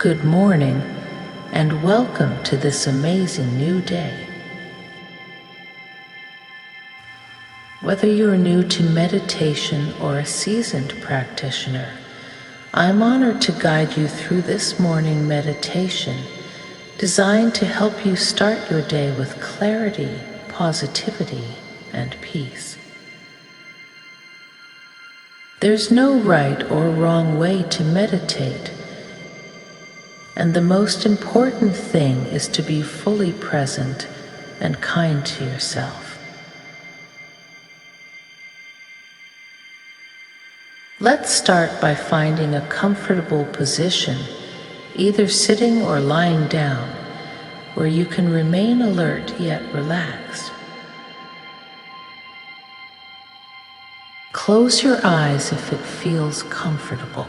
Good morning, and welcome to this amazing new day. Whether you're new to meditation or a seasoned practitioner, I'm honored to guide you through this morning meditation designed to help you start your day with clarity, positivity, and peace. There's no right or wrong way to meditate, and the most important thing is to be fully present and kind to yourself. Let's start by finding a comfortable position, either sitting or lying down, where you can remain alert yet relaxed. Close your eyes if it feels comfortable.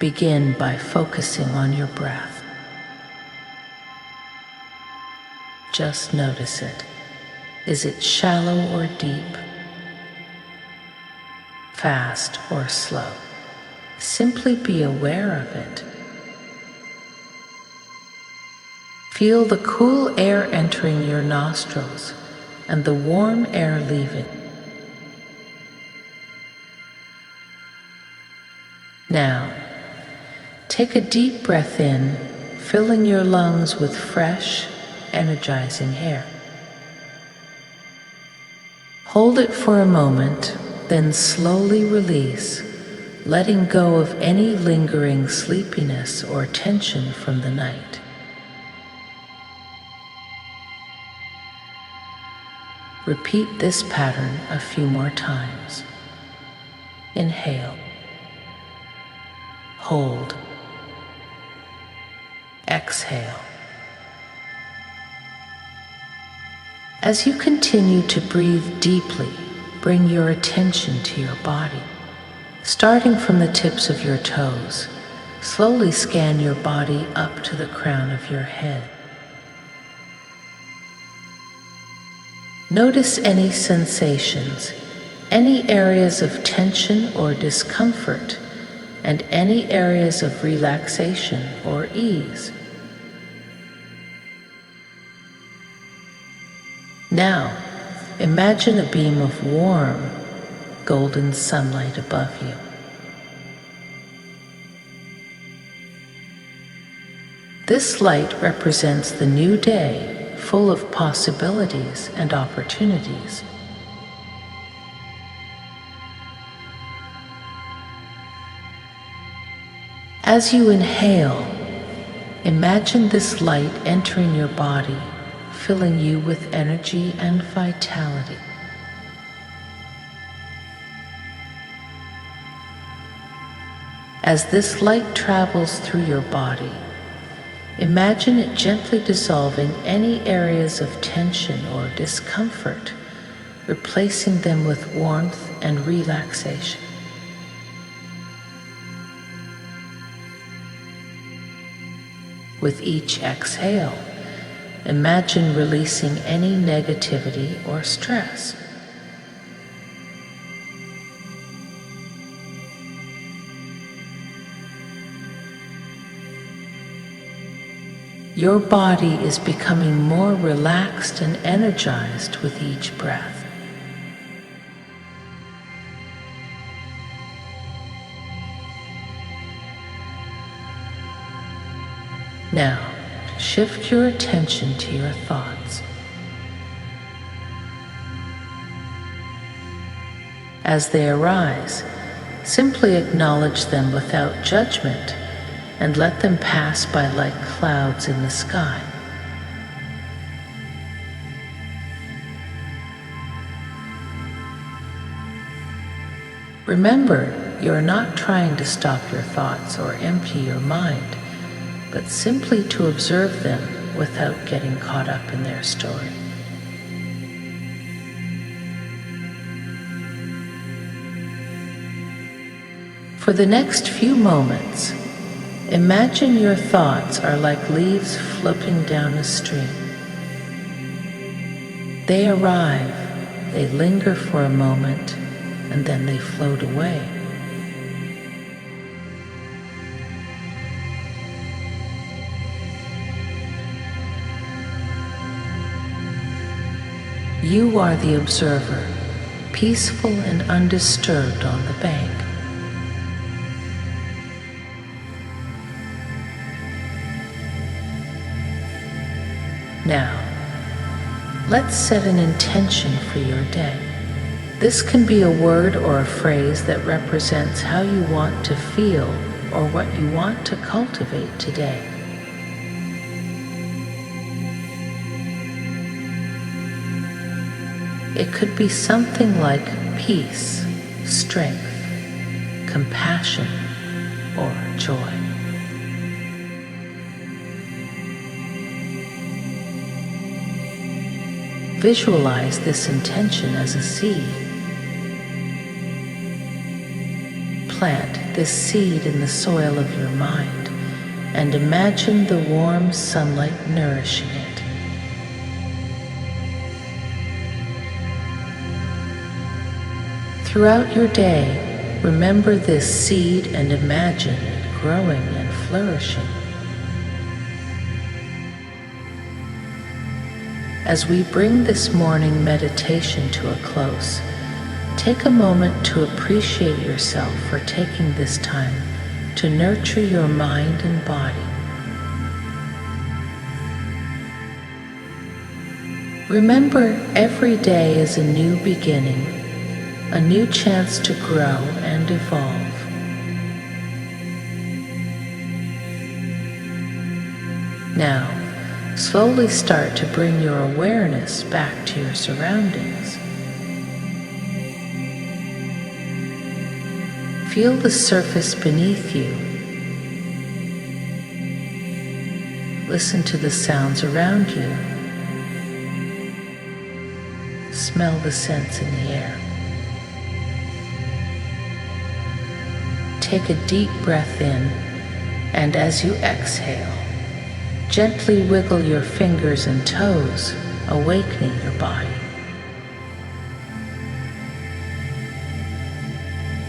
Begin by focusing on your breath. Just notice it. Is it shallow or deep? Fast or slow? Simply be aware of it. Feel the cool air entering your nostrils and the warm air leaving. Now, take a deep breath in, filling your lungs with fresh, energizing air. Hold it for a moment, then slowly release, letting go of any lingering sleepiness or tension from the night. Repeat this pattern a few more times. Inhale. Hold. Exhale. As you continue to breathe deeply, bring your attention to your body. Starting from the tips of your toes, slowly scan your body up to the crown of your head. Notice any sensations, any areas of tension or discomfort, and any areas of relaxation or ease. Now, imagine a beam of warm, golden sunlight above you. This light represents the new day, full of possibilities and opportunities. As you inhale, imagine this light entering your body, filling you with energy and vitality. As this light travels through your body, imagine it gently dissolving any areas of tension or discomfort, replacing them with warmth and relaxation. With each exhale, imagine releasing any negativity or stress. Your body is becoming more relaxed and energized with each breath. Now, shift your attention to your thoughts. As they arise, simply acknowledge them without judgment and let them pass by like clouds in the sky. Remember, you're not trying to stop your thoughts or empty your mind, but simply to observe them without getting caught up in their story. For the next few moments, imagine your thoughts are like leaves floating down a stream. They arrive, they linger for a moment, and then they float away. You are the observer, peaceful and undisturbed on the bank. Now, let's set an intention for your day. This can be a word or a phrase that represents how you want to feel or what you want to cultivate today. It could be something like peace, strength, compassion, or joy. Visualize this intention as a seed. Plant this seed in the soil of your mind and imagine the warm sunlight nourishing it. Throughout your day, remember this seed and imagine it growing and flourishing. As we bring this morning meditation to a close, take a moment to appreciate yourself for taking this time to nurture your mind and body. Remember, every day is a new beginning, a new chance to grow and evolve. Now, slowly start to bring your awareness back to your surroundings. Feel the surface beneath you. Listen to the sounds around you. Smell the scents in the air. Take a deep breath in, and as you exhale, gently wiggle your fingers and toes, awakening your body.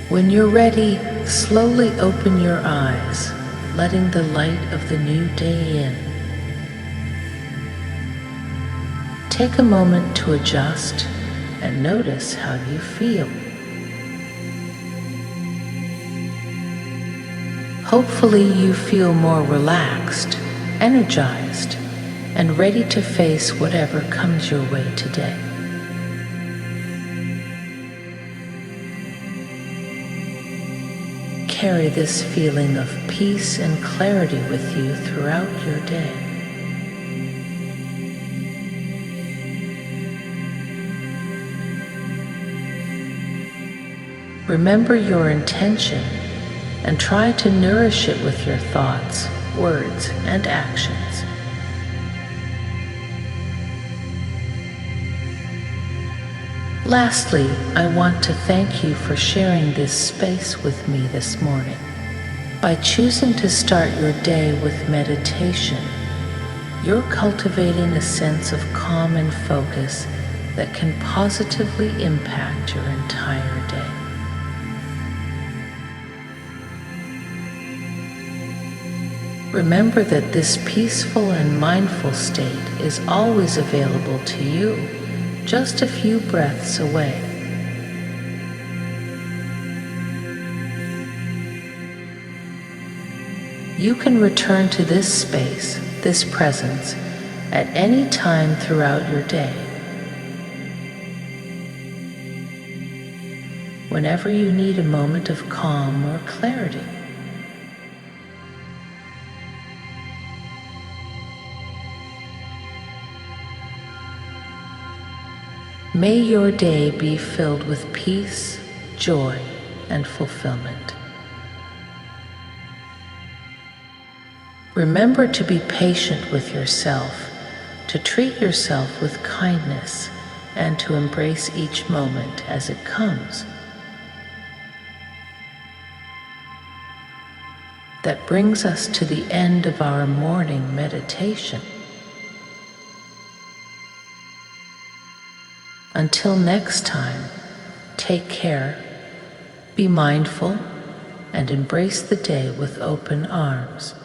When you're ready, slowly open your eyes, letting the light of the new day in. Take a moment to adjust and notice how you feel. Hopefully you feel more relaxed, energized, and ready to face whatever comes your way today. Carry this feeling of peace and clarity with you throughout your day. Remember your intention and try to nourish it with your thoughts, words, and actions. Lastly, I want to thank you for sharing this space with me this morning. By choosing to start your day with meditation, you're cultivating a sense of calm and focus that can positively impact your entire day. Remember that this peaceful and mindful state is always available to you, just a few breaths away. You can return to this space, this presence, at any time throughout your day. Whenever you need a moment of calm or clarity. May your day be filled with peace, joy, and fulfillment. Remember to be patient with yourself, to treat yourself with kindness, and to embrace each moment as it comes. That brings us to the end of our morning meditation. Until next time, take care, be mindful, and embrace the day with open arms.